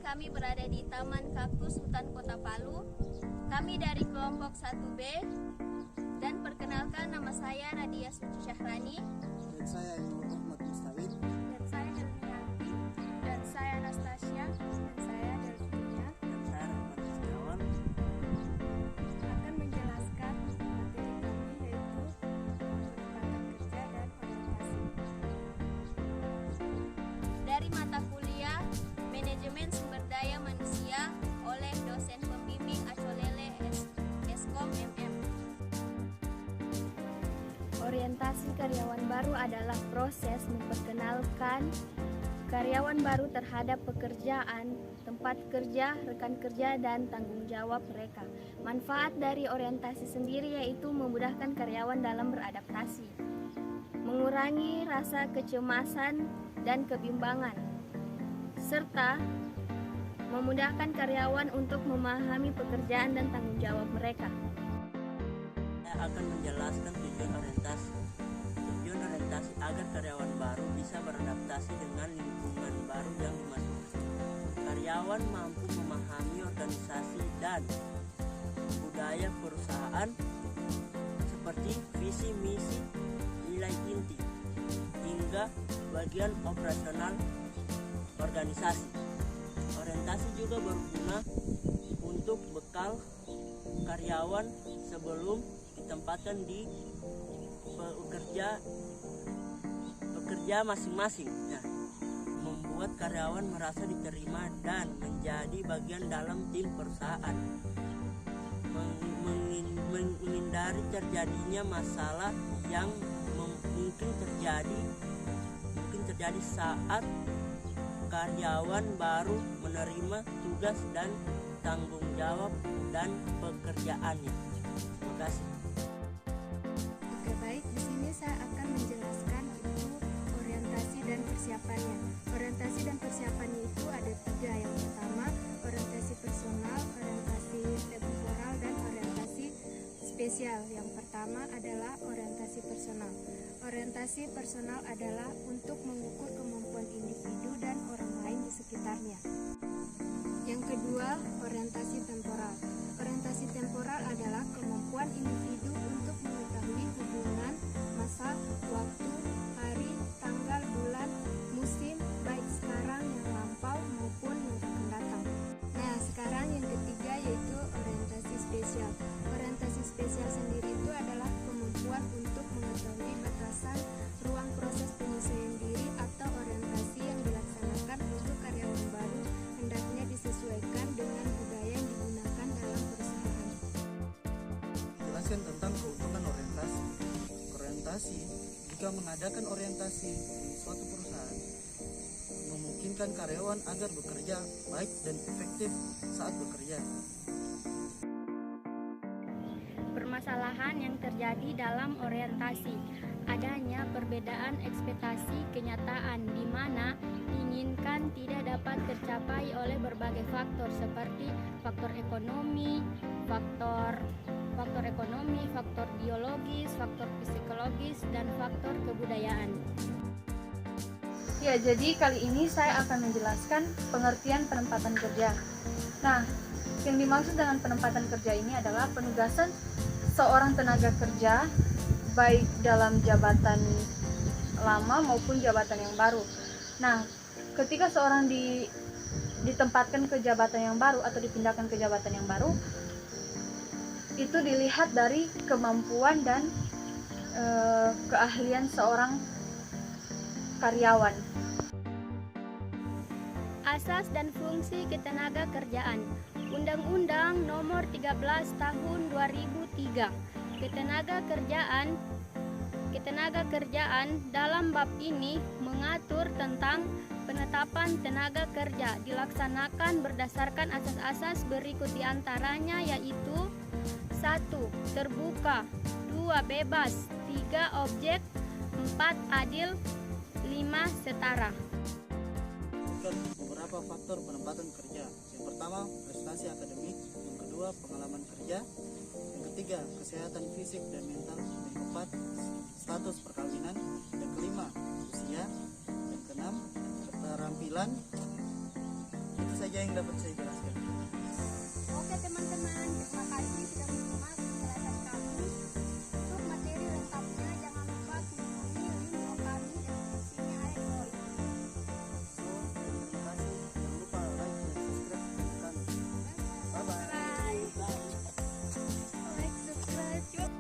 kami berada di Taman Kaktus Hutan Kota Palu. Kami dari kelompok 1B. Dan perkenalkan, nama saya Nadia Suci Syahrani. Dan saya Ainul Rahmat Mustawid. Dan saya Helmianti. Dan saya Anastasia. Dan saya Delvina. Dan saya Rahmat Setiawan. Akan menjelaskan materi kami, yaitu penempatan kerja dan orientasi. Dari mata kuliah Manajemen Sumber Daya Manusia oleh dosen pembimbing Acolele Eskom MM. Orientasi karyawan baru adalah proses memperkenalkan karyawan baru terhadap pekerjaan, tempat kerja, rekan kerja, dan tanggung jawab mereka. Manfaat dari orientasi sendiri yaitu memudahkan karyawan dalam beradaptasi, mengurangi rasa kecemasan dan kebimbangan, serta memudahkan karyawan untuk memahami pekerjaan dan tanggung jawab mereka. Saya akan menjelaskan tujuan orientasi. Tujuan orientasi agar karyawan baru bisa beradaptasi dengan lingkungan baru yang dimasuki. Karyawan mampu memahami organisasi dan budaya perusahaan seperti visi misi, nilai inti, hingga bagian operasional organisasi. Orientasi juga berguna untuk bekal karyawan sebelum ditempatkan di pekerja masing-masing. Nah, membuat karyawan merasa diterima dan menjadi bagian dalam tim perusahaan. Menghindari terjadinya masalah yang mungkin terjadi saat karyawan baru menerima tugas dan tanggung jawab dan pekerjaannya. Terima kasih. Oke, baik. Di sini saya akan menjelaskan itu orientasi dan persiapannya. Orientasi dan persiapannya itu ada 3. Yang pertama, orientasi personal, orientasi temporal, dan orientasi spesial. Yang pertama adalah orientasi personal. Orientasi personal adalah untuk mengukur kemampuan individu dan orang lain di sekitarnya. Yang kedua, orientasi temporal. Orientasi temporal adalah kemampuan individu untuk mengetahui hubungan, masa, waktu, hari, tanggal, bulan, musim, baik sekarang, yang lampau, maupun yang akan datang. Nah, sekarang yang ketiga yaitu orientasi spesial. Orientasi spesial sendiri itu adalah kemampuan untuk mengetahui batasan ruang proses penyesuaian diri atau orientasi yang dilaksanakan untuk karyawan baru hendaknya disesuaikan dengan budaya yang digunakan dalam perusahaan. Jelaskan tentang keuntungan orientasi. Orientasi, jika mengadakan orientasi di suatu perusahaan, memungkinkan karyawan agar bekerja baik dan efektif saat bekerja. Permasalahan yang terjadi dalam orientasi, adanya perbedaan ekspektasi kenyataan di mana diinginkan tidak dapat tercapai oleh berbagai faktor seperti faktor ekonomi, faktor biologis, faktor psikologis, dan faktor kebudayaan. Ya, jadi kali ini saya akan menjelaskan pengertian penempatan kerja. Nah, yang dimaksud dengan penempatan kerja ini adalah penugasan seorang tenaga kerja baik dalam jabatan lama maupun jabatan yang baru. Nah, ketika seorang ditempatkan ke jabatan yang baru atau dipindahkan ke jabatan yang baru, itu dilihat dari kemampuan dan keahlian seorang karyawan. Asas dan fungsi ketenaga kerjaan. Undang-Undang Nomor 13 Tahun 2003. Ketenaga kerjaan dalam bab ini mengatur tentang penetapan tenaga kerja dilaksanakan berdasarkan asas-asas berikut diantaranya yaitu 1. Terbuka, 2. Bebas, 3. Objek, 4. Adil, 5. Setara. Beberapa faktor penempatan kerja. Yang pertama, prestasi akademik. Yang kedua, pengalaman kerja. Yang ketiga, kesehatan fisik dan mental. Yang keempat, status perkawinan. Yang kelima, usia. Yang keenam, keterampilan. Itu saja yang dapat saya